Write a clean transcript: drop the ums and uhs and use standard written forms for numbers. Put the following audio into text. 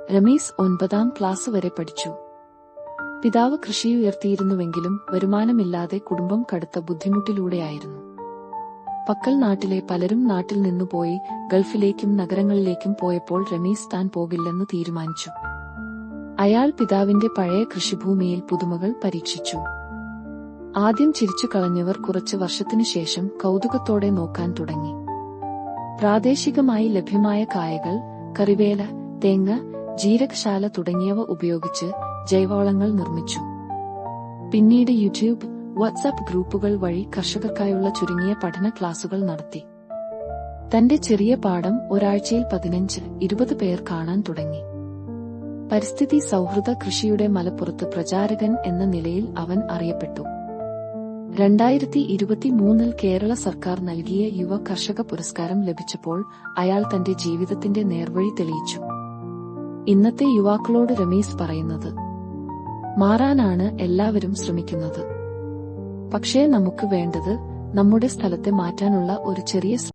Ramesh 9ാം class വരെ പഠിച്ചു. പിതാവ് കൃഷിയുയർത്തിയിരുന്നുവെങ്കിലും വരുമാനമില്ലാതെ കുടുംബം കടുത്ത ബുദ്ധിമുട്ടിലൂടെയായിരുന്നു. പക്കൽ നാട്ടിലെ പലരും നാട്ടിൽ നിന്നുപോയി ഗൾഫിലേക്കും നഗരങ്ങളിലേക്കും പോയപ്പോൾ രമേശ് താൻ പോകില്ലെന്ന് തീരുമാനിച്ചു. അയാൾ പിതാവിന്റെ പഴയ കൃഷിഭൂമിയിൽ പുതുമകൾ പരീക്ഷിച്ചു. ആദ്യം ചിരിച്ചു കളഞ്ഞവർ കുറച്ചു വർഷത്തിനുശേഷം കൗതുകത്തോടെ നോക്കാൻ തുടങ്ങി. പ്രാദേശികമായി ലഭ്യമായ കായകൾ, കറിവേല, തേങ്ങ, ജീരകശാല തുടങ്ങിയവ ഉപയോഗിച്ച് ജൈവവളങ്ങൾ നിർമ്മിച്ചു. പിന്നീട് യൂട്യൂബ്, വാട്സാപ്പ് ഗ്രൂപ്പുകൾ വഴി കർഷകർക്കായുള്ള ചുരുങ്ങിയ പഠന ക്ലാസുകൾ നടത്തി. തന്റെ ചെറിയ പാഠം ഒരാഴ്ചയിൽ 15-20 പേർ കാണാൻ തുടങ്ങി. പരിസ്ഥിതി സൗഹൃദ കൃഷിയുടെ മലപ്പുറത്ത് പ്രചാരകൻ എന്ന നിലയിൽ അവൻ അറിയപ്പെട്ടു. 2023 കേരള സർക്കാർ നൽകിയ യുവ കർഷക പുരസ്കാരം ലഭിച്ചപ്പോൾ അയാൾ തന്റെ ജീവിതത്തിന്റെ നേർവഴി തെളിയിച്ചു. ഇന്നത്തെ യുവാക്കളോട് രമേശ് പറയുന്നത്, മാറാനാണ് എല്ലാവരും ശ്രമിക്കുന്നത്. പക്ഷേ നമുക്ക് വേണ്ടത് നമ്മുടെ സ്ഥലത്തെ മാറ്റാനുള്ള ഒരു ചെറിയ